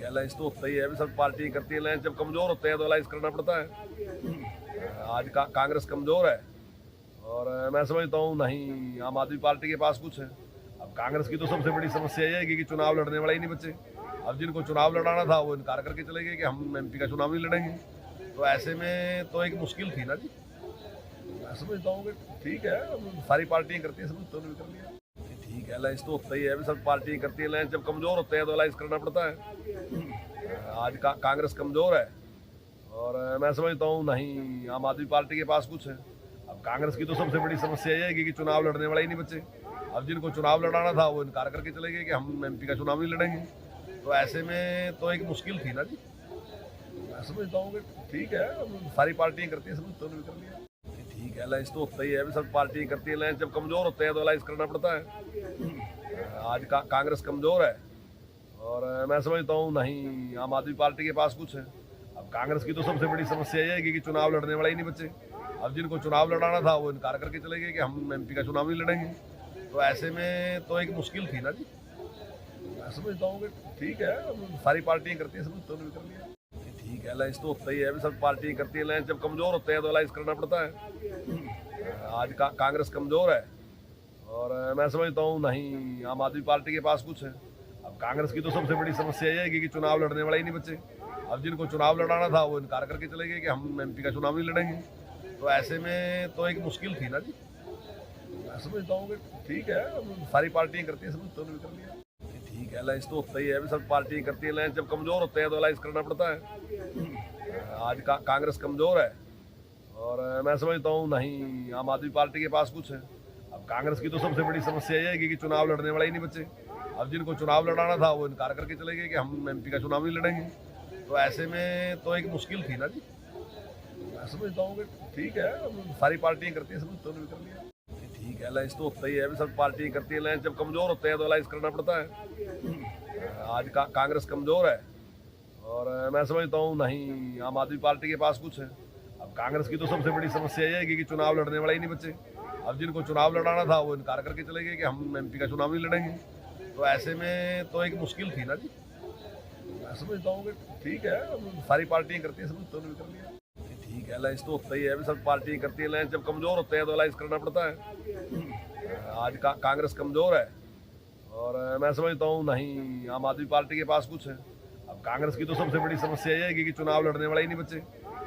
ठीक है, अलायंस तो होता ही है, अभी सब पार्टी करती है अलायंस। जब कमजोर होते हैं तो अलायंस करना पड़ता है। आज कांग्रेस कमजोर है और मैं समझता हूँ नहीं आम आदमी पार्टी के पास कुछ है। अब कांग्रेस की तो सबसे बड़ी समस्या ये है कि चुनाव लड़ने वाले ही नहीं बचे। अब जिनको चुनाव लड़ाना था वो इनकार करके चले गए कि हम एमपी का चुनाव नहीं लड़ेंगे। तो ऐसे में तो एक मुश्किल थी ना जी। मैं समझता हूँ कि ठीक है, सारी पार्टियां करती है, समझ तो नहीं कर लिया। ठीक है, अलायंस तो होता ही है, अभी सब पार्टी करती है अलायंस। जब कमजोर होते हैं तो अलायंस करना पड़ता है। आज कांग्रेस कमजोर है और मैं समझता हूँ नहीं आम आदमी पार्टी के पास कुछ है। अब कांग्रेस की तो सबसे बड़ी समस्या ये है कि चुनाव लड़ने वाले ही नहीं बचे। अब जिनको चुनाव लड़ाना था वो इनकार करके चले गए कि हम एमपी का चुनाव नहीं लड़ेंगे। तो ऐसे में तो एक मुश्किल थी ना जी। मैं समझता हूँ कि ठीक है, सारी पार्टियां करती है, समझ तो नहीं कर लिया। ठीक है, अलायंस तो होता ही है, अभी सब पार्टियां करती है अलायंस। जब कमजोर होते हैं तो अलायंस करना पड़ता है। आज कांग्रेस कमजोर है और मैं समझता हूँ नहीं आम आदमी पार्टी के पास कुछ है। अब कांग्रेस की तो सबसे बड़ी समस्या ये है कि चुनाव लड़ने वाले ही नहीं बचे। अब जिनको चुनाव लड़ाना था वो इनकार करके चले गए कि हम एमपी का चुनाव नहीं लड़ेंगे। तो ऐसे में तो एक मुश्किल थी ना जी। मैं समझता हूँ कि ठीक है, सारी पार्टियां करती है, समझ तो नहीं कर लिया। ठीक है, अलायंस तो होता ही है, अभी सब पार्टियां करती है अलायंस। जब कमजोर होते हैं तो अलायंस करना पड़ता है। आज कांग्रेस कमजोर है और मैं समझता हूँ नहीं आम आदमी पार्टी के पास कुछ है। अब कांग्रेस की तो सबसे बड़ी समस्या ये है कि चुनाव लड़ने वाले ही नहीं बचे। अब जिनको चुनाव लड़ाना था वो इनकार करके चले गए कि हम एमपी का चुनाव नहीं लड़ेंगे। तो ऐसे में तो एक मुश्किल थी ना जी। मैं समझता हूँ कि ठीक है, सारी पार्टियां करती है, समझ तो नहीं कर लिया। ठीक है, अलायंस तो होता ही है, अभी सब पार्टियां करती है अलायंस। जब कमजोर होते हैं तो अलायंस करना पड़ता है। आज कांग्रेस कमजोर है और मैं समझता हूँ नहीं आम आदमी पार्टी के पास कुछ है। अब कांग्रेस की तो सबसे बड़ी समस्या ये है कि चुनाव लड़ने वाले ही नहीं बचे। अब जिनको चुनाव लड़ाना था वो इनकार करके चले गए कि हम एमपी का चुनाव नहीं लड़ेंगे। तो ऐसे में तो एक मुश्किल थी ना जी। मैं समझता हूँ कि ठीक है, सारी पार्टियां करती है, समझ तो नहीं कर लिया। ठीक है, अलायंस तो होता ही है, अभी सब पार्टियां करती है अलायंस। जब कमजोर होते हैं तो अलायंस करना पड़ता है। आज कांग्रेस कमजोर है और मैं समझता हूँ नहीं आम आदमी पार्टी के पास कुछ है। अब कांग्रेस की तो सबसे बड़ी समस्या ये है कि चुनाव लड़ने वाले ही नहीं बचे। अब जिनको चुनाव लड़ाना था वो इनकार करके चले गए कि हम एमपी का चुनाव नहीं लड़ेंगे। तो ऐसे में तो एक मुश्किल थी ना जी। मैं समझता हूँ कि ठीक है, सारी पार्टियां करती है, समझ तो नहीं कर लिया। ठीक है, अलायंस तो होता ही है, अभी सब पार्टियां करती है अलायंस। जब कमजोर होते हैं तो अलायंस करना पड़ता है। आज कांग्रेस कमजोर है और मैं समझता हूँ नहीं आम आदमी पार्टी के पास कुछ है। अब कांग्रेस की तो सबसे बड़ी समस्या ये है कि चुनाव लड़ने वाले ही नहीं बचे।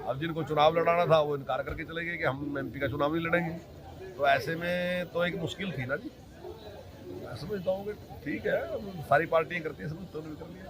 अब जिनको चुनाव लड़ाना था वो इनकार करके चले गए कि हम एमपी का चुनाव नहीं लड़ेंगे। तो ऐसे में तो एक मुश्किल थी ना जी। मैं समझता हूँ कि ठीक है, सारी पार्टियां करती है, समझ तो नहीं कर लिया।